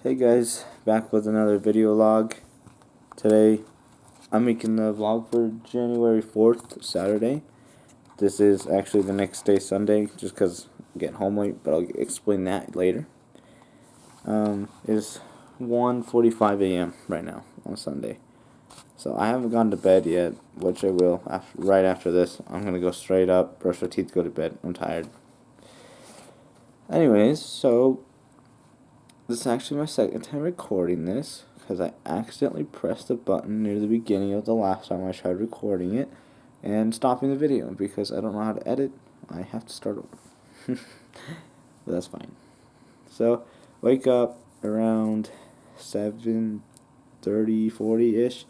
Hey guys, back with another video log. Today I'm making the vlog for January 4th, Saturday. This is actually the next day, Sunday, just because I'm getting home late, but I'll explain that later. It's 1:45 a.m. right now on Sunday. So I haven't gone to bed yet, which I will right after this. I'm going to go straight up, brush my teeth, go to bed. I'm tired. Anyways, so this is actually my second time recording this because I accidentally pressed the button near the beginning of the last time I tried recording it and stopping the video because I don't know how to edit. I have to start over. But that's fine. So, wake up around 7:30, 40-ish,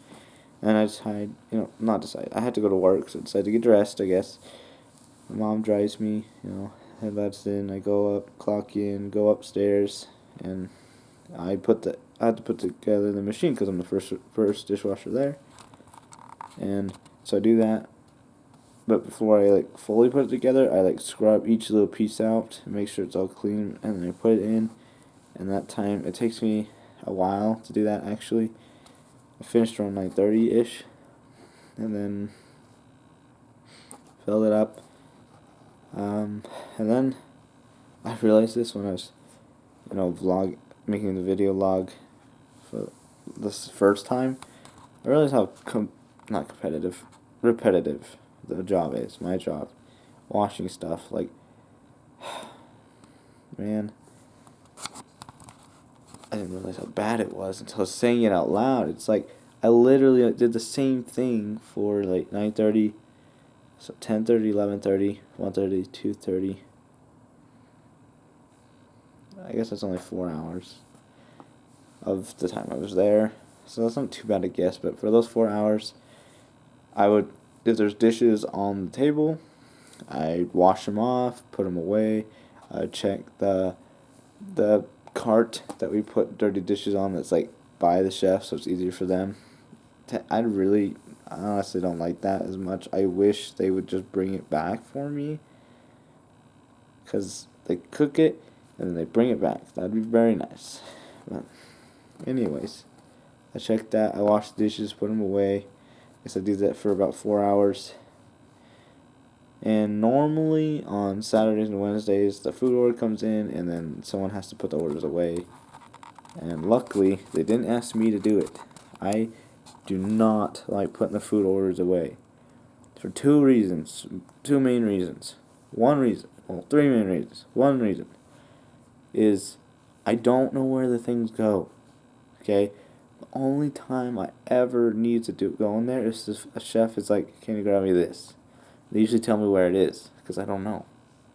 and I decide, I had to go to work, so I decided to get dressed, I guess. My mom drives me, headlights in, I go up, clock in, go upstairs, and I had to put together the machine because I'm the first dishwasher there, and so I do that. But before I fully put it together, I scrub each little piece out and make sure it's all clean, and then I put it in. And that time it takes me a while to do that. Actually, I finished around 9:30-ish, and then filled it up. And then I realized this when I was, making the video log for this first time. I realized how not competitive, repetitive the job is. My job, washing stuff. Man, I didn't realize how bad it was until saying it out loud. It's like I literally did the same thing for 9:30, so 10:30, 11:30, 1:30, 2:30. I guess that's only 4 hours of the time I was there. So that's not too bad to guess, but for those 4 hours, I would, if there's dishes on the table, I'd wash them off, put them away. I'd check the cart that we put dirty dishes on that's by the chef, so it's easier for them. I honestly don't like that as much. I wish they would just bring it back for me, because they cook it and then they bring it back. That'd be very nice. But anyways, I checked that. I washed the dishes, put them away. Guess I do that for about 4 hours. And normally on Saturdays and Wednesdays, the food order comes in and then someone has to put the orders away. And luckily, they didn't ask me to do it. I do not like putting the food orders away. For two main reasons. Three main reasons. One reason is I don't know where the things go. Okay? The only time I ever need to go in there is if a chef is like, can you grab me this? They usually tell me where it is, because I don't know.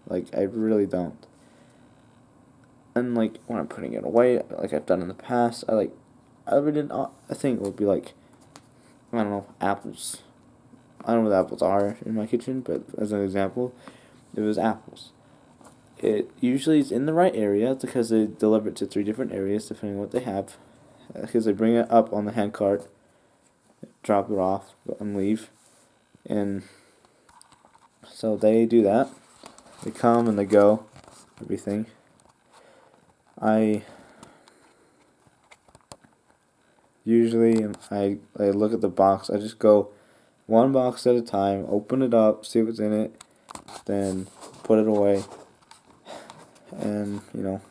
I really don't. And, when I'm putting it away, like I've done in the past, I think it would be I don't know, apples. I don't know what apples are in my kitchen, but as an example, it was apples. It usually is in the right area, because they deliver it to 3 different areas, depending on what they have. Because they bring it up on the hand cart, drop it off, and leave. And so they do that. They come and they go, everything. I usually, I look at the box. I just go one box at a time, open it up, see what's in it, then put it away. And,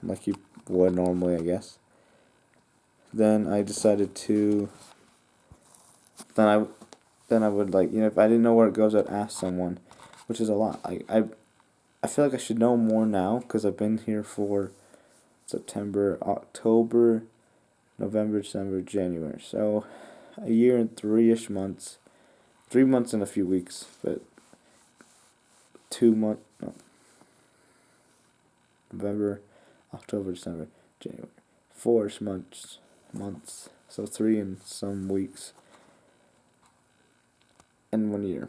like you would normally, I guess. Then I decided to, then I would, if I didn't know where it goes, I'd ask someone, which is a lot. I feel like I should know more now, because I've been here for September, October, November, December, January. So, a year and 3-ish months. 3 months and a few weeks, but 2 months, no. November, October, December, January. 4-ish months. So 3 and some weeks. And 1 year.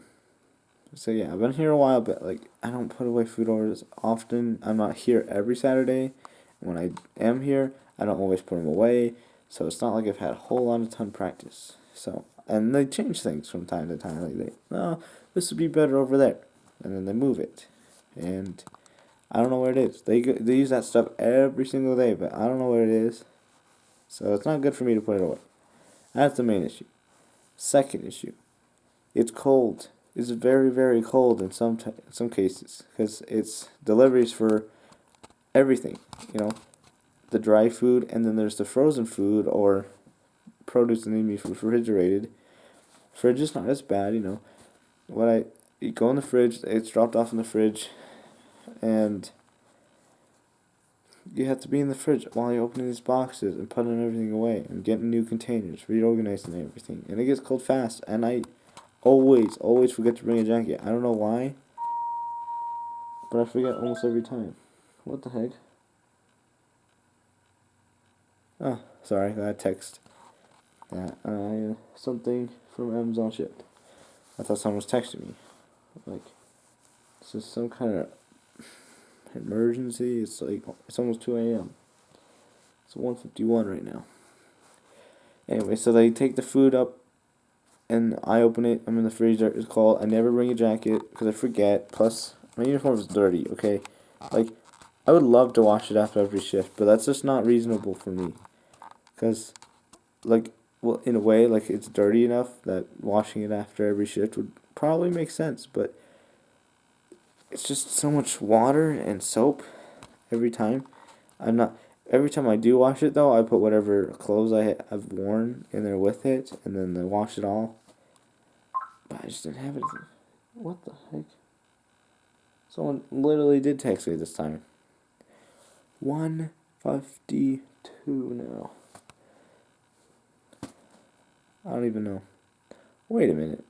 So yeah, I've been here a while, but I don't put away food orders often. I'm not here every Saturday. When I am here, I don't always put them away. So it's not like I've had a whole lot of ton practice. So, and they change things from time to time. This would be better over there, and then they move it, and I don't know where it is. They use that stuff every single day, but I don't know where it is. So it's not good for me to put it away. That's the main issue. Second issue, it's cold. It's very, very cold in some cases because it's deliveries for everything. You know, the dry food, and then there's the frozen food or produce that need to be refrigerated. Fridge is not as bad, you know. You go in the fridge, it's dropped off in the fridge, and you have to be in the fridge while you're opening these boxes and putting everything away and getting new containers, reorganizing everything, and it gets cold fast. And I always forget to bring a jacket. I don't know why, but I forget almost every time. What the heck? Oh, sorry, I got a text that something from Amazon shipped. I thought someone was texting me. Like, this is some kind of emergency. It's almost 2 a.m. It's 1:51 right now. Anyway, so they take the food up, and I open it. I'm in the freezer. It's cold. I never bring a jacket because I forget. Plus, my uniform is dirty. Okay, like I would love to wash it after every shift, but that's just not reasonable for me. Cause, like, well, in a way, like it's dirty enough that washing it after every shift would probably make sense, but it's just so much water and soap every time. I'm not. Every time I do wash it, though, I put whatever clothes I've worn in there with it, and then I wash it all. But I just didn't have anything. What the heck? Someone literally did text me this time. 1:52 now. I don't even know. Wait a minute.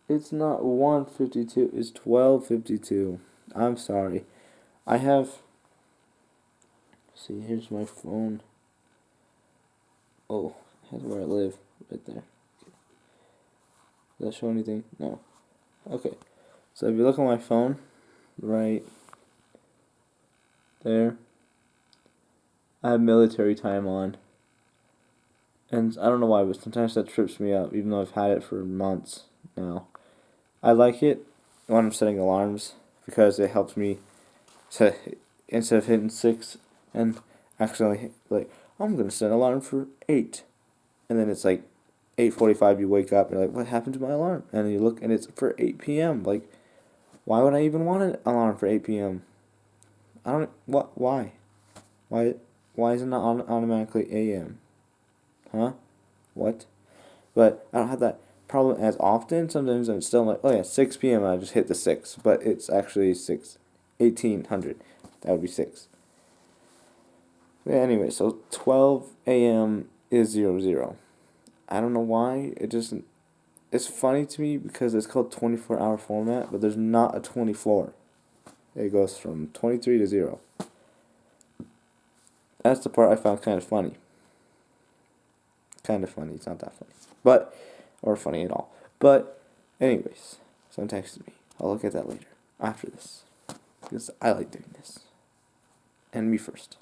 It's not 1:52. It's 12:52. I'm sorry. I have. See, here's my phone. Oh, here's where I live, right there. Does that show anything? No. Okay. So if you look on my phone, right there, I have military time on. And I don't know why, but sometimes that trips me up, even though I've had it for months now. I like it when I'm setting alarms because it helps me to, instead of hitting 6 and accidentally like, I'm going to set an alarm for 8. And then it's like 8:45, you wake up and you're like, what happened to my alarm? And then you look and it's for 8 p.m. Like, why would I even want an alarm for 8 p.m.? Why? Why is it not automatically a.m.? Huh? What? But I don't have that problem as often. Sometimes I'm still like, oh yeah, 6 p.m. I just hit the 6. But it's actually 1800. That would be 6. But anyway, so 12 a.m. is 00. I don't know why. It's funny to me because it's called 24-hour format, but there's not a 24. It goes from 23 to 0. That's the part I found kind of funny. Kind of funny. It's not that funny. Or funny at all. But, anyways, someone texted me. I'll look at that later. After this. Because I like doing this. And me first.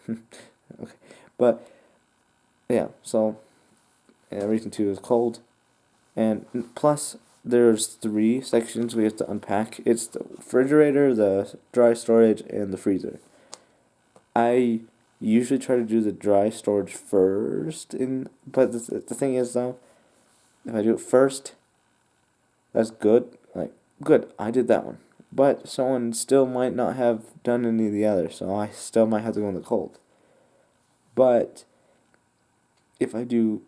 Okay. But, yeah, so, reason 2 is cold. And plus, there's 3 sections we have to unpack. It's the refrigerator, the dry storage, and the freezer. I usually try to do the dry storage first, but the thing is, though, if I do it first, that's good. Like, good, I did that one. But someone still might not have done any of the others, so I still might have to go in the cold. But if I do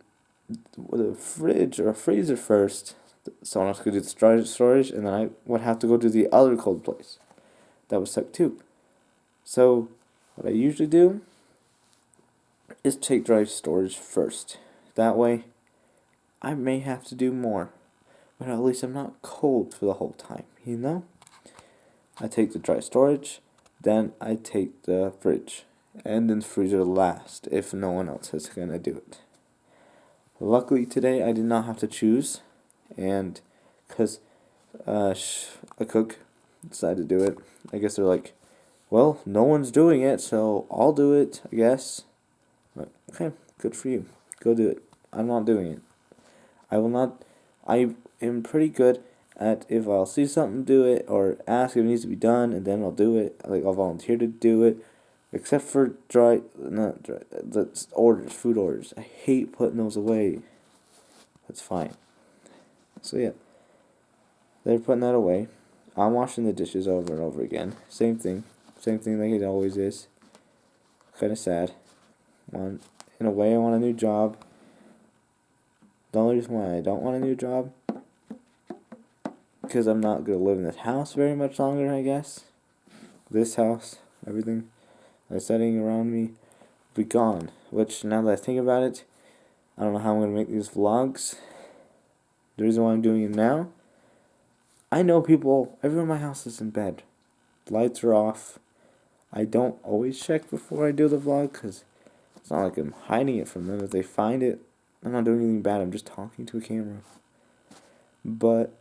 the fridge or freezer first, someone else could do the dry storage, and then I would have to go to the other cold place. That was step 2. So what I usually do is take dry storage first. That way, I may have to do more, but at least I'm not cold for the whole time, you know? I take the dry storage, then I take the fridge, and then the freezer last if no one else is gonna do it. Luckily today I did not have to choose, and because a cook decided to do it, I guess they're like, well, no one's doing it, so I'll do it, I guess. But, okay, good for you. Go do it. I'm not doing it. I will not. I am pretty good at if I'll see something, do it, or ask if it needs to be done, and then I'll do it. Like, I'll volunteer to do it. Except for not dry, the food orders. I hate putting those away. That's fine. So yeah, they're putting that away. I'm washing the dishes over and over again. Same thing like it always is. Kind of sad. In a way, I want a new job. The only reason why I don't want a new job, because I'm not going to live in this house very much longer, I guess. This house, everything that's setting around me, will be gone. Which, now that I think about it, I don't know how I'm going to make these vlogs. The reason why I'm doing it now, I know everyone in my house is in bed. Lights are off. I don't always check before I do the vlog, because it's not like I'm hiding it from them. If they find it, I'm not doing anything bad. I'm just talking to a camera. But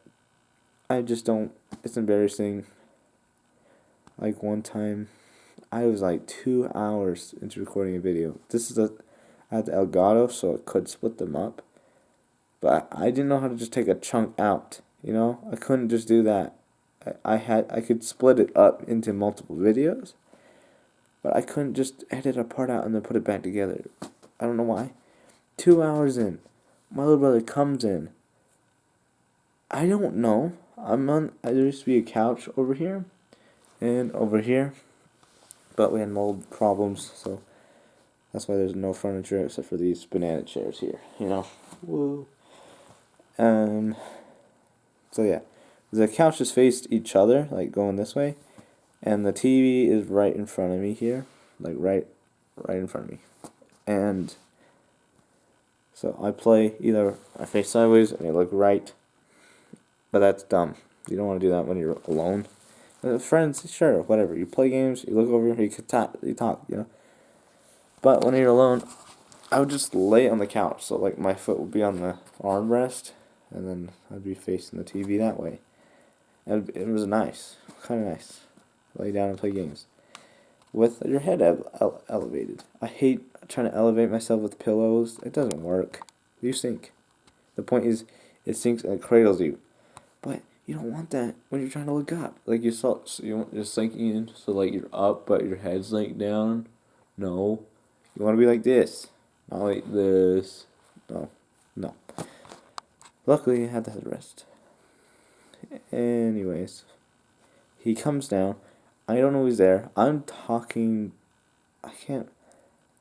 I just don't. It's embarrassing. Like one time, I was like 2 hours into recording a video. I had the Elgato, so it could split them up. But I didn't know how to just take a chunk out. I couldn't just do that. I could split it up into multiple videos, but I couldn't just edit a part out and then put it back together. I don't know why. 2 hours in, my little brother comes in. I don't know. There used to be a couch over here and over here, but we had mold problems, so that's why there's no furniture except for these banana chairs here. Woo. So yeah, the couches faced each other, like going this way, and the TV is right in front of me here, like right in front of me, and so either I face sideways and I look right, but that's dumb. You don't want to do that when you're alone. Friends, sure, whatever. You play games, you look over, you talk, But when you're alone, I would just lay on the couch, so like my foot would be on the armrest, and then I'd be facing the TV that way. And it was kind of nice. Lay down and play games with your head elevated. I hate trying to elevate myself with pillows. It doesn't work. You sink. The point is, it sinks and it cradles you. But you don't want that when you're trying to look up. Like you're sinking in, so like you're up, but your head's like down. No, you want to be like this, not like this. No. Luckily, I had the headrest. Anyways, he comes down. I don't know who's there. I'm talking. I don't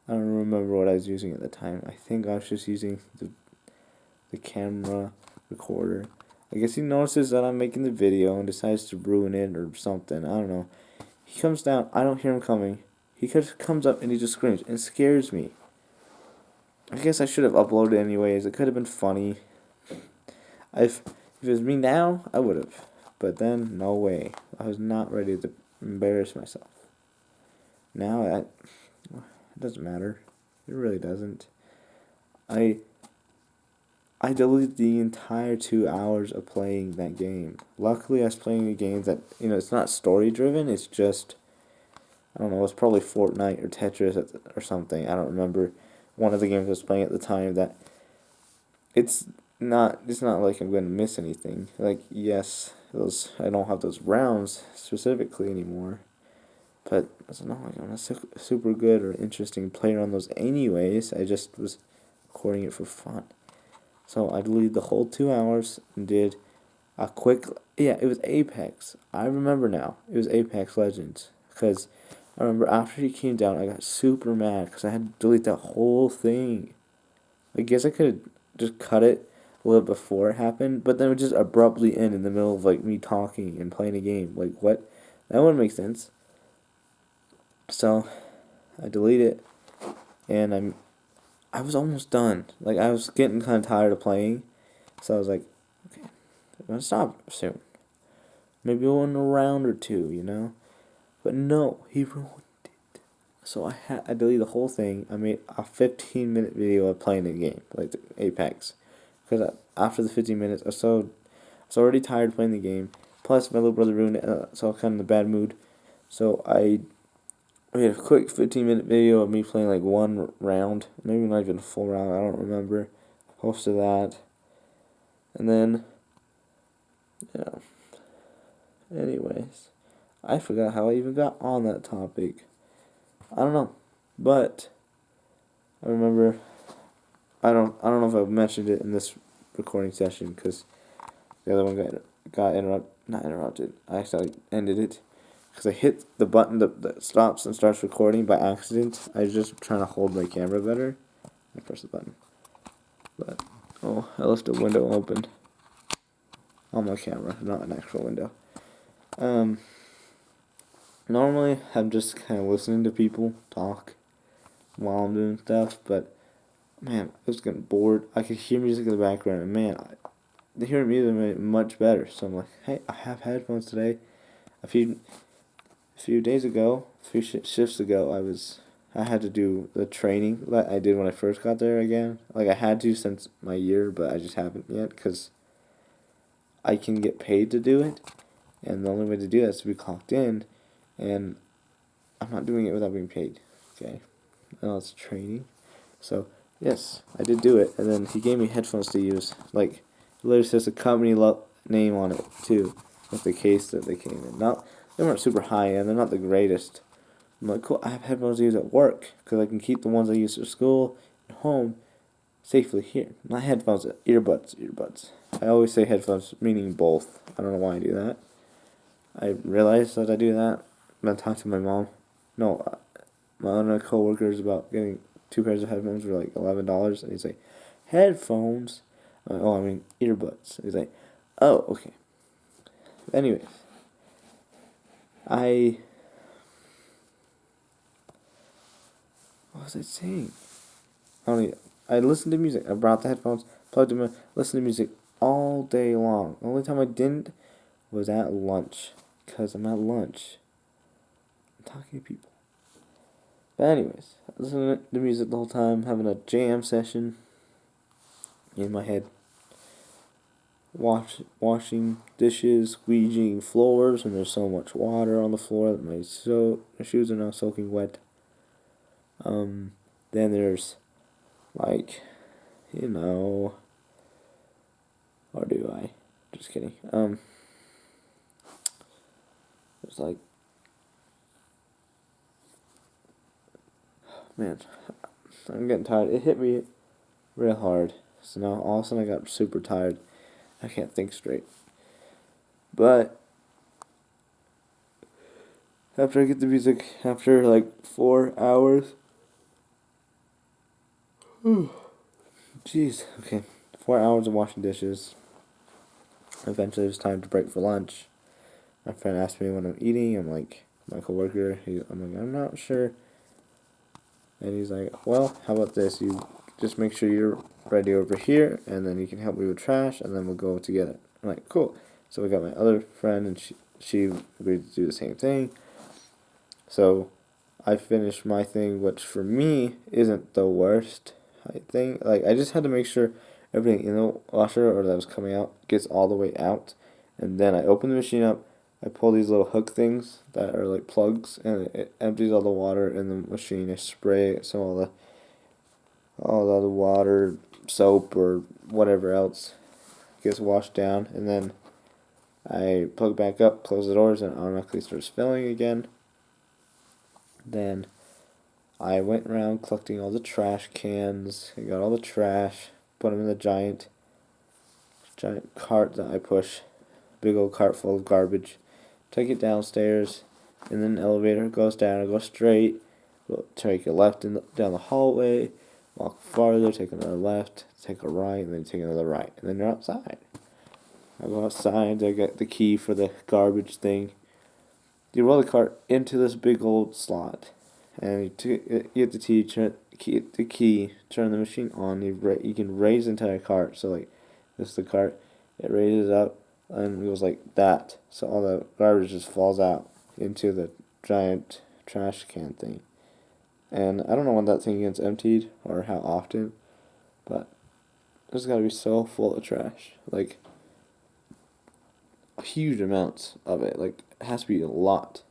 remember what I was using at the time. I think I was just using the camera recorder. I guess he notices that I'm making the video and decides to ruin it or something. I don't know. He comes down. I don't hear him coming. He just comes up and he just screams and scares me. I guess I should have uploaded anyways. It could have been funny. If it was me now, I would have. But then, no way. I was not ready to embarrass myself. Now, it doesn't matter. It really doesn't. I deleted the entire 2 hours of playing that game. Luckily, I was playing a game that, it's not story-driven. It's just, I don't know, it's probably Fortnite or Tetris or something. I don't remember. One of the games I was playing at the time that it's not like I'm going to miss anything. Like, yes, I don't have those rounds specifically anymore. But it's not like I'm a super good or interesting player on those anyways. I just was recording it for fun. So I deleted the whole 2 hours and did a quick... Yeah, it was Apex. I remember now. It was Apex Legends. Because I remember after he came down, I got super mad because I had to delete that whole thing. I guess I could have just cut it a little before it happened, but then it would just abruptly end in the middle of like me talking and playing a game. Like, what? That wouldn't make sense. So I deleted it, and I was almost done. Like, I was getting kind of tired of playing, so I was like, okay, I'm gonna stop soon. Maybe in a round or two, But no, he ruined it. So I deleted the whole thing. I made a 15-minute video of playing the game, like the Apex. Because after the 15 minutes, I was already tired playing the game. Plus, my little brother ruined it, so I was kind of in a bad mood. So I made a quick 15-minute video of me playing like one round. Maybe not even a full round, I don't remember. Posted that. And then, yeah. Anyways, I forgot how I even got on that topic. I don't know, but I remember. I don't know if I mentioned it in this recording session because the other one got not interrupted. I actually ended it because I hit the button that stops and starts recording by accident. I was just trying to hold my camera better. I pressed the button, but oh, I left a window open on my camera, not an actual window. Normally I'm just kind of listening to people talk while I'm doing stuff, but man, I was getting bored. I could hear music in the background, and man, the hearing music made it much better. So I'm like, hey, I have headphones today. A few days ago, a few shifts ago, I had to do the training that I did when I first got there again. Like I had to since my year, but I just haven't yet because I can get paid to do it, and the only way to do that is to be clocked in, and I'm not doing it without being paid. Okay, I know it's training, so yes, I did do it, and then he gave me headphones to use. Like, it literally says the company name on it too, with the case that they came in. Not they weren't super high end. They're not the greatest. I'm like, cool. I have headphones to use at work because I can keep the ones I use for school and home safely here. Not headphones, earbuds. I always say headphones, meaning both. I don't know why I do that. I realized that I do that. I'm gonna talk to my mom. No, my other coworkers about getting 2 pairs of headphones for like $11, and he's like, headphones? I'm like, oh, I mean earbuds. He's like, oh, okay. Anyways, what was I saying? I listened to music. I brought the headphones, plugged them in, listened to music all day long. The only time I didn't was at lunch, because I'm at lunch. I'm talking to people. But anyways, I listened to music the whole time, having a jam session in my head. Washing dishes, squeegeeing floors, and there's so much water on the floor that my shoes are now soaking wet. Then there's, like, or do I? Just kidding. There's like, man, I'm getting tired. It hit me real hard. So now all of a sudden I got super tired. I can't think straight. But after I get the music, after like 4 hours, jeez, okay, 4 hours of washing dishes. Eventually it was time to break for lunch. My friend asked me what I'm eating. I'm like, my coworker, I'm like, I'm not sure. And he's like, well, how about this? You just make sure you're ready over here, and then you can help me with trash, and then we'll go together. I'm like, cool. So we got my other friend, and she agreed to do the same thing. So I finished my thing, which for me isn't the worst. I think, like, I just had to make sure everything in the washer or that was coming out gets all the way out, and then I open the machine up. I pull these little hook things that are like plugs, and it empties all the water in the machine. I spray it so all the other water, soap, or whatever else gets washed down, and then I plug back up, close the doors, and it automatically starts filling again. Then I went around collecting all the trash cans. I got all the trash, put them in the giant cart that I push, big old cart full of garbage. Take it downstairs, and then the elevator goes down. I go straight, take a left down the hallway, walk farther, take another left, take a right, and then take another right, and then you're outside. I go outside. I get the key for the garbage thing. You roll the cart into this big old slot, and you get the key, turn the machine on. You can raise the entire cart. So like, this is the cart. It raises up and it goes like that. So all the garbage just falls out into the giant trash can thing. And I don't know when that thing gets emptied or how often, but there's gotta be so full of trash. Like, huge amounts of it. Like, it has to be a lot.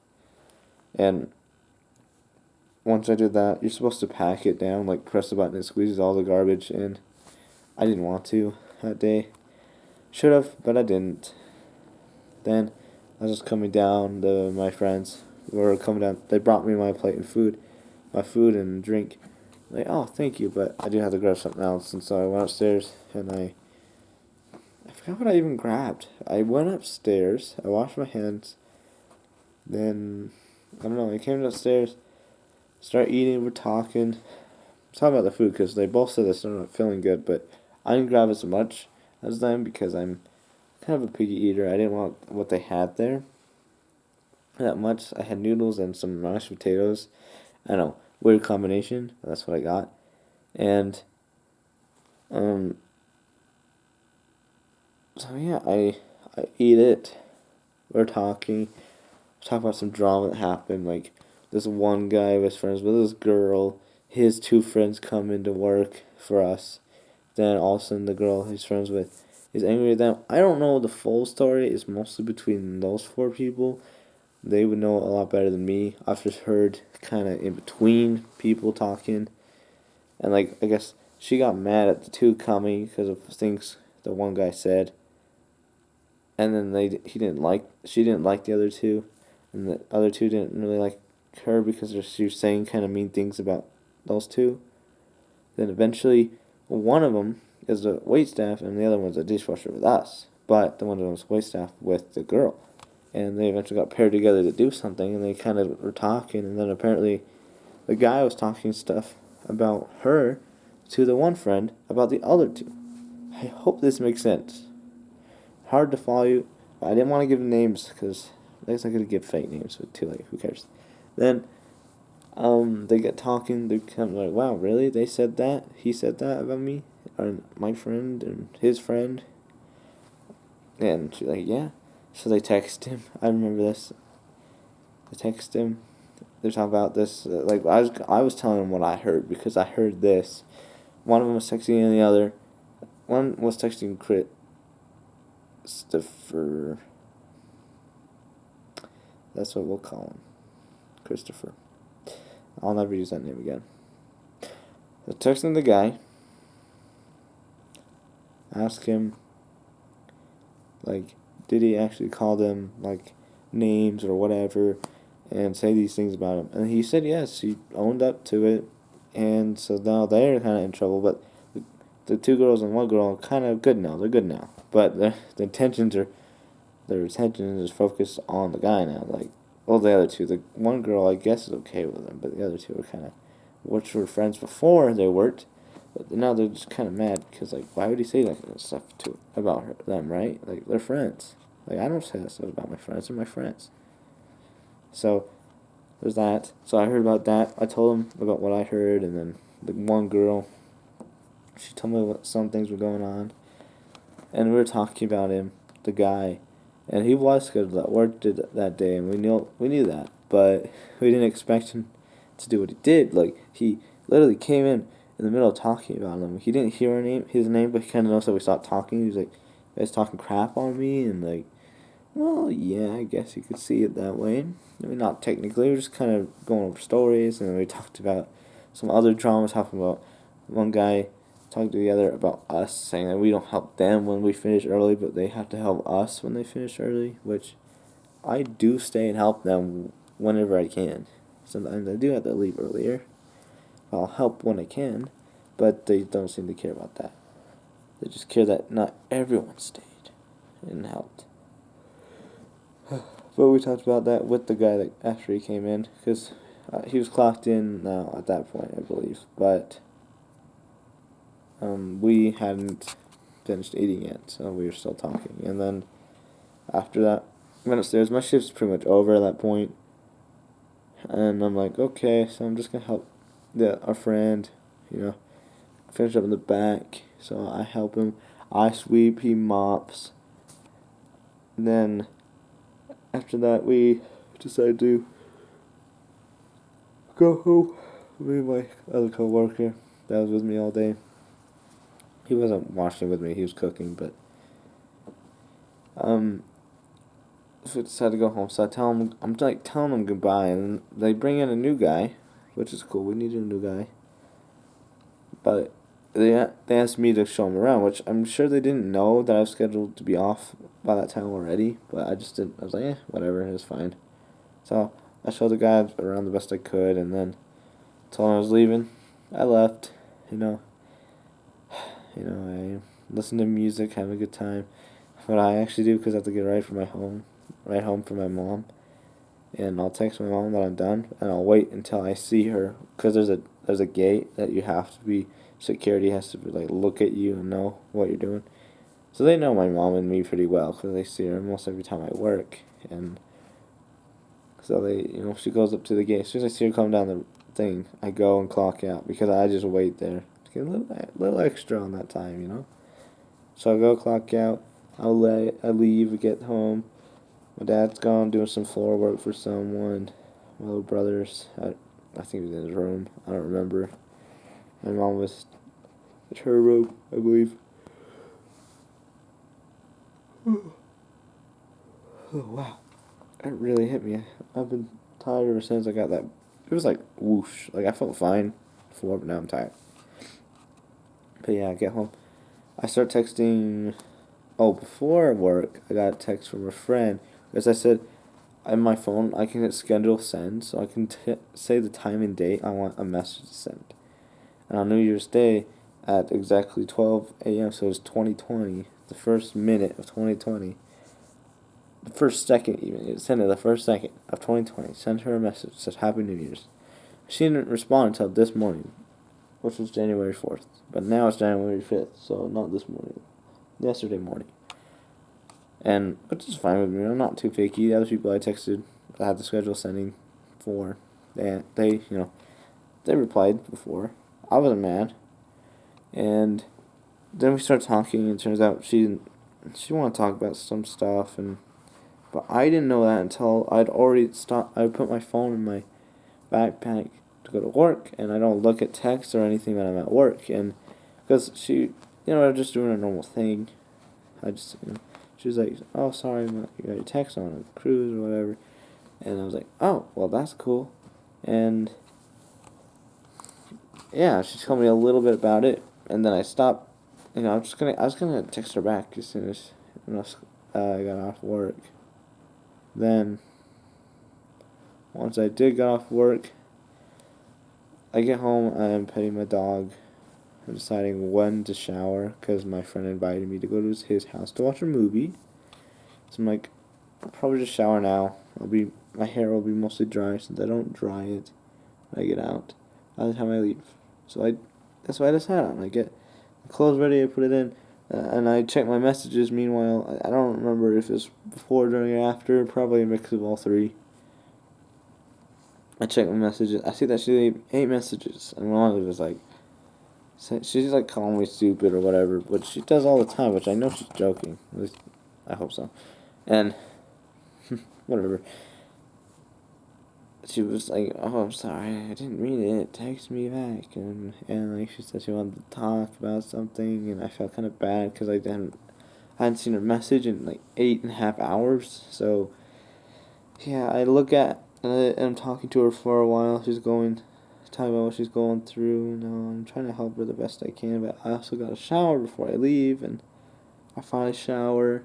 And once I did that, you're supposed to pack it down, like press the button and squeezes all the garbage in. I didn't want to that day. Should have, but I didn't. Then I was just coming down. My friends were coming down. They brought me my plate and food. my food and drink. Like, oh, thank you, but I do have to grab something else. And so I went upstairs, and I forgot what I even grabbed. I went upstairs, I washed my hands, then, I don't know, I came downstairs, started eating, we're talking about the food, because they both said they're not feeling good, but I didn't grab as much as them, because I'm kind of a picky eater. I didn't want what they had there that much. I had noodles and some mashed potatoes. I know, weird combination, but that's what I got. And, so yeah, I eat it. We're talking about some drama that happened. Like, this one guy was friends with this girl. His two friends come into work for us. Then all of a sudden, the girl he's friends with is angry at them. I don't know the full story. It's mostly between those four people. They would know a lot better than me. I've just heard kind of in between people talking. And, like, I guess she got mad at the two coming because of things the one guy said. And then she didn't like the other two, and the other two didn't really like her because she was saying kind of mean things about those two. Then eventually, one of them is a waitstaff, and the other one's a dishwasher with us. But the one of them was waitstaff with the girl, and they eventually got paired together to do something, and they kind of were talking, and then apparently, the guy was talking stuff about her to the one friend about the other two. I hope this makes sense. Hard to follow you. I didn't want to give names because I guess I could give fake names, but too late. Who cares? Then, they get talking. They kind of like, wow, really? They said that? He said that about me? Or my friend and his friend? And she's like, yeah. So they text him. I remember this. They text him. They're talking about this. Like, I was telling him what I heard because I heard this. One of them was texting the other. One was texting Christopher. That's what we'll call him. Christopher. I'll never use that name again. So texting the guy. Ask him, like, did he actually call them, like, names or whatever, and say these things about him? And he said yes, he owned up to it, and so now they're kind of in trouble, but the two girls and one girl are kind of good now. They're good now. But their attention is focused on the guy now. Like, well, the other two. The one girl, I guess, is okay with him, but the other two are kind of, which were friends before they weren't. But now they're just kind of mad because, like, why would he say that stuff about them, right? Like, they're friends. Like, I don't say that stuff about my friends. They're my friends. So, there's that. So I heard about that. I told him about what I heard, and then the one girl, she told me what some things were going on. And we were talking about him, the guy, and he was scheduled at work that day, and we knew that, but we didn't expect him to do what he did. Like, he literally came in the middle of talking about him. He didn't hear his name, but he kind of knows that we stopped talking. He was like, "You guys talking crap on me?" And like, well, yeah, I guess you could see it that way. I mean, not technically. We were just kind of going over stories, and then we talked about some other dramas. Talking about one guy talking to the other about us, saying that we don't help them when we finish early, but they have to help us when they finish early, which I do stay and help them whenever I can. Sometimes I do have to leave earlier. I'll help when I can, but they don't seem to care about that. They just care that not everyone stayed and helped. But we talked about that with the guy that actually came in, because he was clocked in now at that point, I believe, but we hadn't finished eating yet, so we were still talking. And then after that, I went upstairs. My shift's pretty much over at that point, and I'm like, okay, so I'm just gonna help our friend, finish up in the back. So I help him. I sweep, he mops. And then after that, we decided to go home. Me and my other coworker that was with me all day. He wasn't washing with me, he was cooking, but so we decided to go home. So I'm like telling them goodbye, and they bring in a new guy, which is cool. We needed a new guy, but they asked me to show them around, which I'm sure they didn't know that I was scheduled to be off by that time already. But I just didn't. I was like, whatever, it's fine. So I showed the guy around the best I could, and then Told him I was leaving. I left. You know, I listen to music, have a good time. What I actually do, because I have to get right home from my mom, and I'll text my mom that I'm done, and I'll wait until I see her, because there's a gate that you have to be, security has to be, like, look at you and know what you're doing. So they know my mom and me pretty well, because they see her almost every time I work, and so she goes up to the gate. As soon as I see her come down the thing, I go and clock out, because I just wait there. Get a little extra on that time. So I go clock out. I leave, get home. My dad's gone doing some floor work for someone. My little brother's I think he was in his room. I don't remember. My mom was at her room, I believe. Oh wow, it really hit me. I've been tired ever since I got that. It was like whoosh. Like I felt fine before, but now I'm tired. But yeah, I get home. I start texting. Oh, before work, I got a text from a friend. As I said, on my phone, I can hit schedule send, so I can say the time and date I want a message to send. And on New Year's Day, at exactly 12 a.m., so it was 2020, the first minute of 2020, the first second even, it sent it the first second of 2020, sent her a message, said Happy New Year's. She didn't respond until this morning, which was January 4th. But now it's January 5th, so not this morning. Yesterday morning. And which is fine with me. I'm not too picky. The other people I texted, I had the schedule sending for, they replied before. I wasn't mad. And then we started talking, and it turns out she wanted to talk about some stuff, but I didn't know that until I'd already stopped. I put my phone in my backpack to go to work, and I don't look at text or anything when I'm at work, and because I'm just doing a normal thing. She was like, oh, sorry, you got your text on a cruise or whatever. And I was like, oh, well, that's cool. And, yeah, she told me a little bit about it. And then I stopped. I was going to text her back as soon as I got off work. Then, once I did get off work, I get home, I'm petting my dog. I'm deciding when to shower, because my friend invited me to go to his house to watch a movie. So I'm like, I'll probably just shower now. My hair will be mostly dry since I don't dry it when I get out by the time I leave. So that's what I decided on. I get the clothes ready, I put it in, and I check my messages. Meanwhile, I don't remember if it's before, during, or after. Probably a mix of all three. I check my messages. I see that she leave 8 messages, and one of it was like, she's like calling me stupid or whatever, which she does all the time, which I know she's joking. At least I hope so. And whatever. She was like, oh, I'm sorry, I didn't mean it, text me back, and like, she said she wanted to talk about something, and I felt kind of bad, because I hadn't seen her message in, like, 8.5 hours, so, yeah, I look at, and I'm talking to her for a while, talking about what she's going through, I'm trying to help her the best I can, but I also got to shower before I leave, and I finally shower,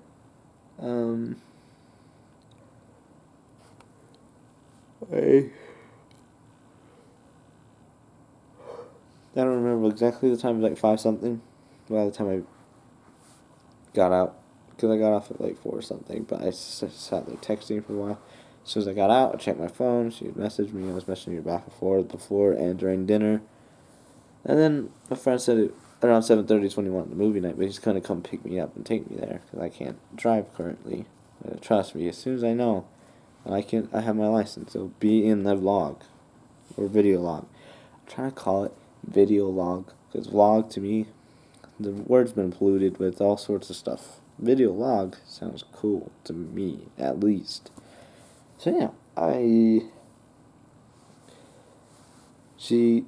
I don't remember exactly the time. It was like 5 something. By the time I got out, because I got off at like 4 something. But I sat there texting for a while. As soon as I got out, I checked my phone. She had messaged me. I was messaging her back and forth before and during dinner. And then my friend said it around 7:30 is when he wanted the movie night, but he's gonna come pick me up and take me there because I can't drive currently. Trust me, as soon as I know, I have my license. It'll be in the vlog or video log. I'm trying to call it video log because vlog to me, the word's been polluted with all sorts of stuff. Video log sounds cool to me, at least. So yeah, he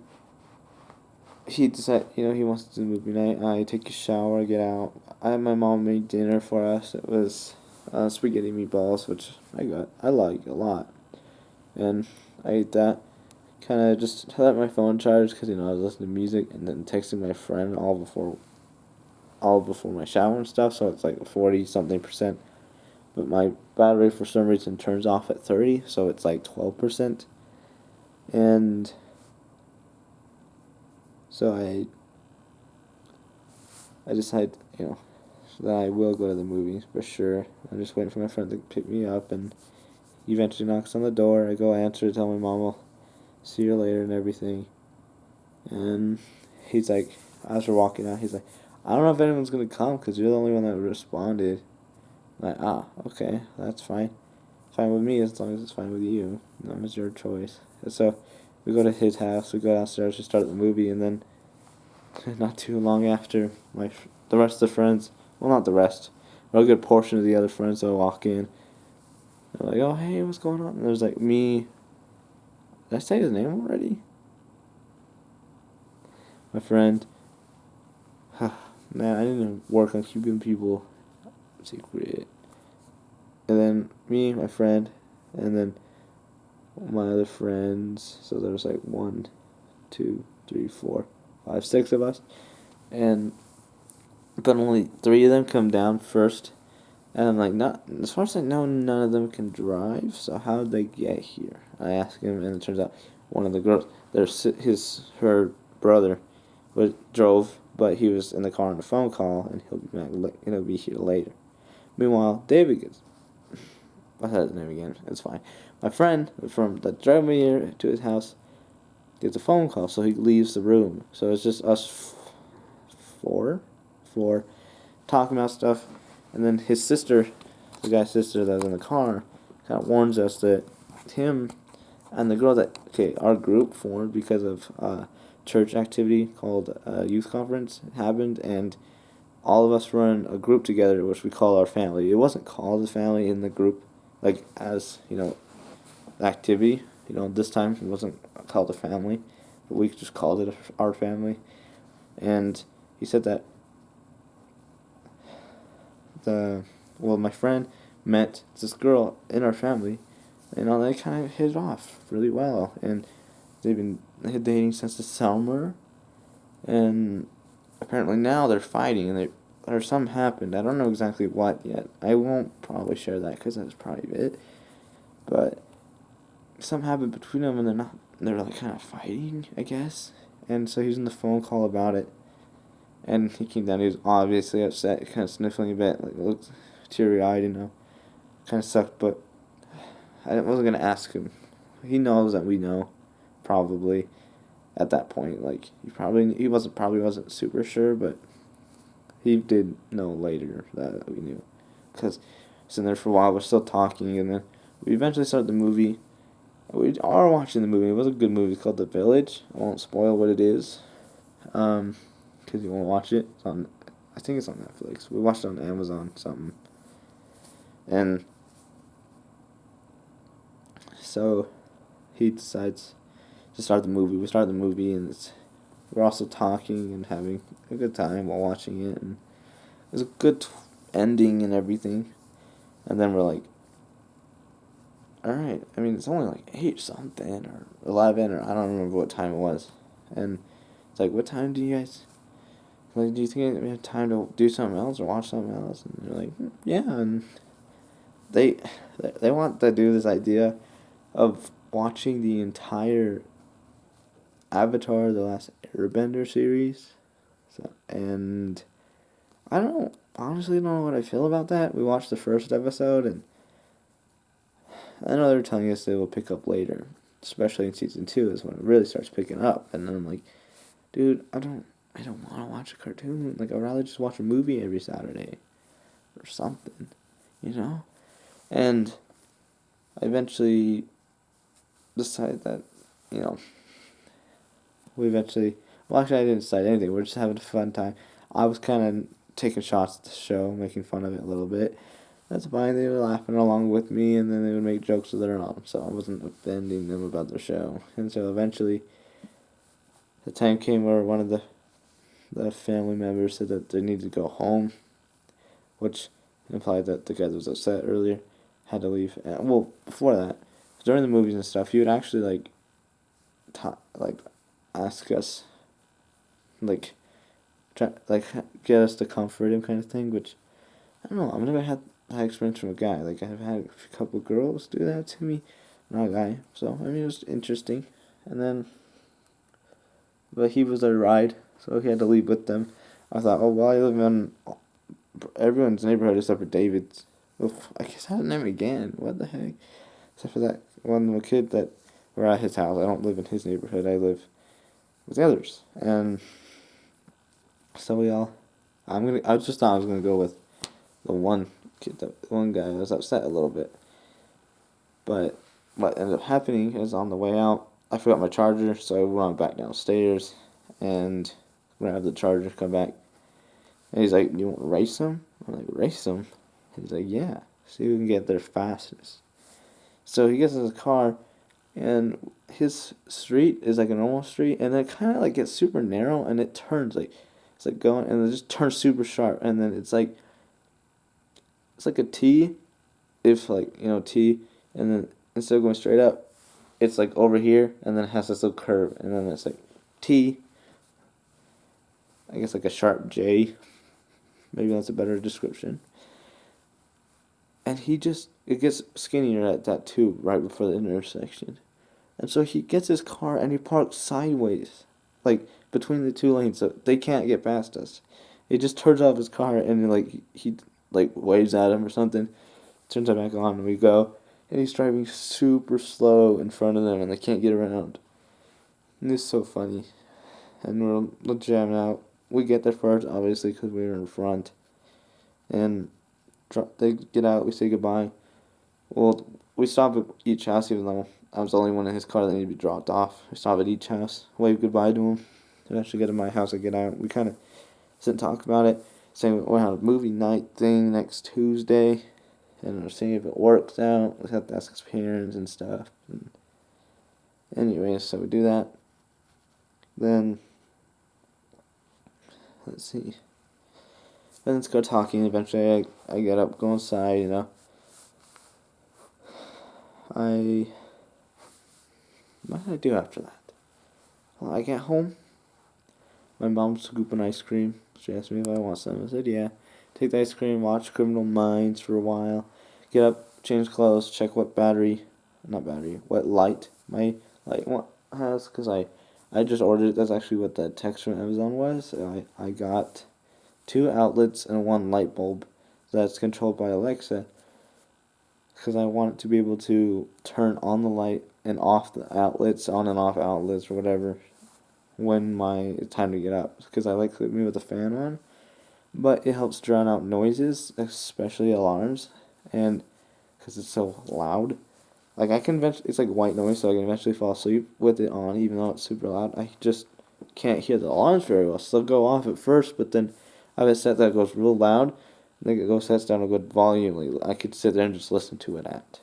decided, he wants to do movie night. I take a shower, get out. My mom made dinner for us. It was spaghetti meatballs, which I like a lot. And I ate that. Kind of just let my phone charge because, I was listening to music and then texting my friend all before my shower and stuff. So it's like 40-something%. But my battery for some reason turns off at 30, so it's like 12%. And So I decided, that I will go to the movies for sure. I'm just waiting for my friend to pick me up, and he eventually knocks on the door. I go answer, tell my mom I'll see you later and everything. And he's like, as we're walking out, he's like, I don't know if anyone's gonna come because you're the only one that responded. I'm like, okay, that's fine. Fine with me as long as it's fine with you. That was your choice. And so we go to his house. We go downstairs. We start the movie, and then not too long after, the rest of the friends, well, not the rest, but a good portion of the other friends will walk in. They're like, oh, hey, what's going on? And there's like me. Did I say his name already? My friend. Man, I didn't work on keeping people secret. And then me, my friend, and then my other friends. So there was like 1, 2, 3, 4, 5, 6 of us. But only 3 of them come down first. And I'm like, not as far as I know, none of them can drive. So how did they get here? I asked him, and it turns out one of the girls, her brother, drove, but he was in the car on a phone call, and he'll be here later. Meanwhile, David gets, I said his name again. It's fine. My friend that drove me here to his house gets a phone call, so he leaves the room. So it's just us four talking about stuff. And then his sister, the guy's sister that was in the car, kind of warns us that him and the girl our group formed because of church activity called youth conference happened, and all of us run a group together, which we call our family. It wasn't called a family in the group, as, activity. This time it wasn't called a family, but we just called it our family. And he said that my friend met this girl in our family, and they kind of hit it off really well, and they've been dating since the summer, and apparently now they're fighting, and or something happened. I don't know exactly what yet. I won't probably share that because that's private, but something happened between them, and they're like kind of fighting, I guess. And so he was in the phone call about it, and he came down. He was obviously upset, kind of sniffling a bit, looked teary-eyed, kind of sucked. But I wasn't gonna ask him. He knows that we know, probably, at that point. He wasn't super sure, but he did know later that we knew, because sitting there for a while, we're still talking, and then we eventually started the movie. We are watching the movie. It was a good movie. It's called The Village. I won't spoil what it is, because you won't watch it. I think it's on Netflix. We watched it on Amazon something, and so he decides to start the movie. We start the movie, and we're also talking and having a good time while watching it, and it was a good ending and everything. And then we're like, all right. I mean, it's only like 8 something or 11, or I don't remember what time it was. And it's like, what time do you guys, do you think we have time to do something else or watch something else? And they're like, yeah. And they want to do this idea of watching the entire Avatar: The Last Airbender series. And I honestly don't know what I feel about that. We watched the first episode, and I know they're telling us they will pick up later, especially in season 2 is when it really starts picking up. And then I'm like, dude, I don't want to watch a cartoon. I'd rather just watch a movie every Saturday or something, And I eventually decided that, well, actually I didn't decide anything. We're just having a fun time. I was kind of taking shots at the show, making fun of it a little bit. That's fine. They were laughing along with me, and then they would make jokes of their own, so I wasn't offending them about their show. And so eventually, the time came where one of the family members said that they needed to go home, which implied that the guy that was upset earlier had to leave. And, well, before that, during the movies and stuff, he would actually ask us, get us to comfort him, kind of thing. Which I don't know. I've never had that experience from a guy. I've had a couple girls do that to me, not a guy. So I mean, it was interesting. And then but he was their ride, so he had to leave with them. I thought, oh well, I live in everyone's neighborhood except for David's. Oof, I guess I had name again. What the heck? Except for that one little kid that we're at his house. I don't live in his neighborhood. I live with the others, and so we all. I just thought I was gonna go with the one kid, the one guy. I was upset a little bit, but what ended up happening is on the way out, I forgot my charger, so I went back downstairs and grabbed the charger, come back, and he's like, "You want to race him?" I'm like, "Race him?" He's like, "Yeah, see who can get there fastest." So he gets in his car, and his street is like a normal street, and then it kind of like gets super narrow, and it turns like it's like going, and it just turns super sharp, and then it's like a T, if like T, and then instead of going straight up, it's like over here, and then it has this little curve, and then it's like T. I guess like a sharp J. Maybe that's a better description. And it gets skinnier at that too, right before the intersection. And so he gets his car and he parks sideways, like between the two lanes, so they can't get past us. He just turns off his car and he waves at him or something, turns it back on, and we go. And he's driving super slow in front of them, and they can't get around. And it's so funny. And we're jamming out. We get there first, obviously, because we were in front. And they get out, we say goodbye. Well, we stop at each house, even though I was the only one in his car that needed to be dropped off. We stop at each house, wave goodbye to him. Eventually get to my house, I get out. We kind of sit and talk about it. Saying we're having a movie night thing next Tuesday. And we're seeing if it works out. We have to ask his parents and stuff. And anyway, so we do that. Then, let's see. Then let's go talking. Eventually, I get up, go inside, What did I do after that? Well, I get home. My mom's scooping ice cream. She asked me if I want some. I said, yeah. Take the ice cream, watch Criminal Minds for a while. Get up, change clothes, check what what light my light has. Because I just ordered it. That's actually what that text from Amazon was. I got 2 outlets and 1 light bulb that's controlled by Alexa. Because I want it to be able to turn on the light and off the outlets, on and off outlets or whatever, when it's time to get up. Because I like sleeping with the fan on, but it helps drown out noises, especially alarms, and because it's so loud. Like it's like white noise, so I can eventually fall asleep with it on, even though it's super loud. I just can't hear the alarms very well, so they'll go off at first, but then I have it set that it goes real loud. Then it sets down a good volume. I could sit there and just listen to it at.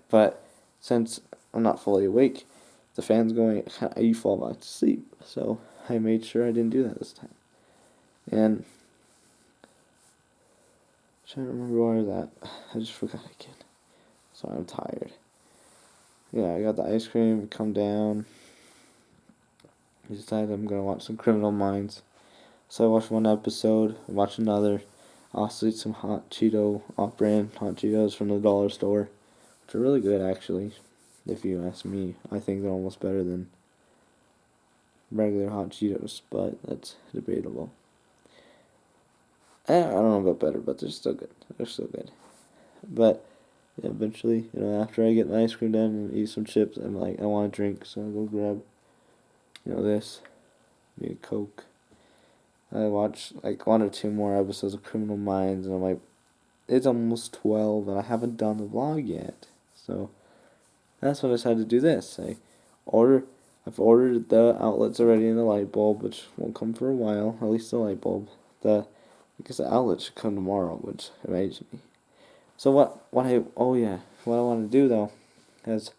But since I'm not fully awake, the fan's going, you fall back to sleep. So I made sure I didn't do that this time. And I'm trying to remember where I was at. I just forgot again. Sorry, I'm tired. Yeah, I got the ice cream, come down. I decided I'm going to watch some Criminal Minds. So I watched 1 episode, watch another. Also eat some hot Cheeto, off-brand hot Cheetos from the dollar store, which are really good actually, if you ask me. I think they're almost better than regular hot Cheetos, but that's debatable. I don't know about better, but they're still good. They're still good. But yeah, eventually, after I get my ice cream done and eat some chips, I'm like, I want a drink, so I go grab, this, maybe a Coke. I watched like 1 or 2 more episodes of Criminal Minds, and I'm like, it's almost 12, and I haven't done the vlog yet. So that's when I decided to do this. I've ordered the outlets already and the light bulb, which won't come for a while. At least the light bulb. I guess the outlet should come tomorrow, which amazes me. So what I want to do though is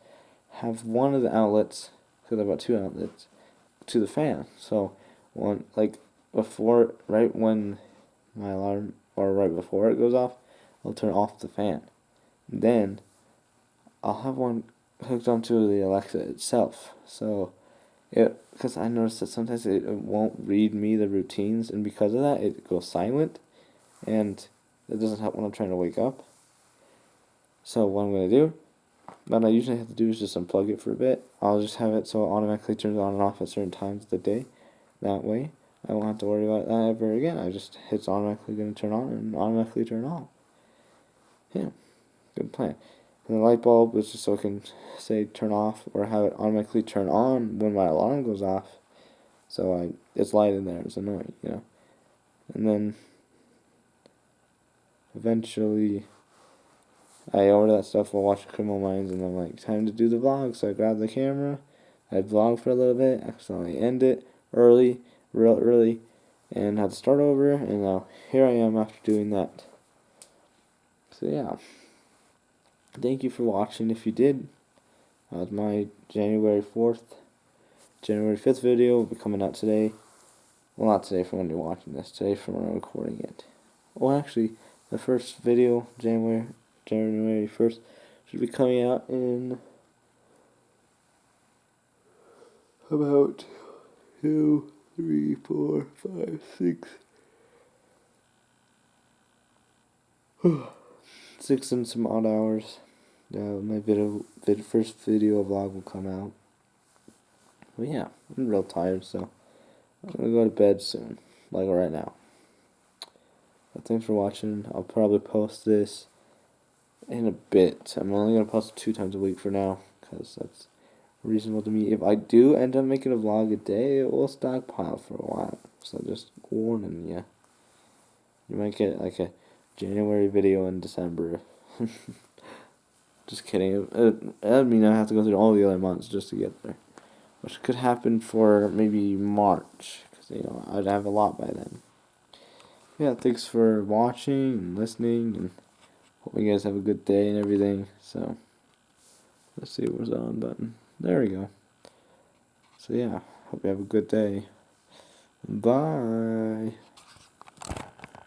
have one of the outlets, because I've got 2 outlets, to the fan. So one right when my alarm, or right before it goes off, I'll turn off the fan. Then I'll have one hooked onto the Alexa itself. So because I noticed that sometimes it won't read me the routines, and because of that, it goes silent, and it doesn't help when I'm trying to wake up. So what I'm going to do, what I usually have to do is just unplug it for a bit. I'll just have it so it automatically turns on and off at certain times of the day. That way, I won't have to worry about that ever again. It's automatically going to turn on and automatically turn off. Yeah, good plan. And the light bulb is just so I can say turn off or have it automatically turn on when my alarm goes off. So it's light in there. It's annoying, you know. And then eventually, I order that stuff while watching Criminal Minds, and I'm like, time to do the vlog. So I grab the camera, I vlog for a little bit, accidentally end it real early, and had to start over. And now here I am after doing that. So yeah, thank you for watching. If you did, that was my January 4th. January 5th video will be coming out today. Well, not today for when you're watching this. Today for when I'm recording it. Well, actually, the first video, January 1st, should be coming out in about 2, 3, 4, 5, 6, 6 and some odd hours. My first video vlog will come out. But yeah, I'm real tired, so I'm gonna go to bed soon, like right now. But thanks for watching. I'll probably post this in a bit. I'm only gonna post it 2 times a week for now, because that's reasonable to me. If I do end up making a vlog a day, it will stockpile for a while. So just warning you. You might get like a January video in December. Just kidding. That'd mean I have to go through all the other months just to get there. Which could happen for maybe March, because, you know, I'd have a lot by then. Yeah, thanks for watching and listening, and hope you guys have a good day and everything. So, let's see what's on button. There we go. So yeah, hope you have a good day. Bye.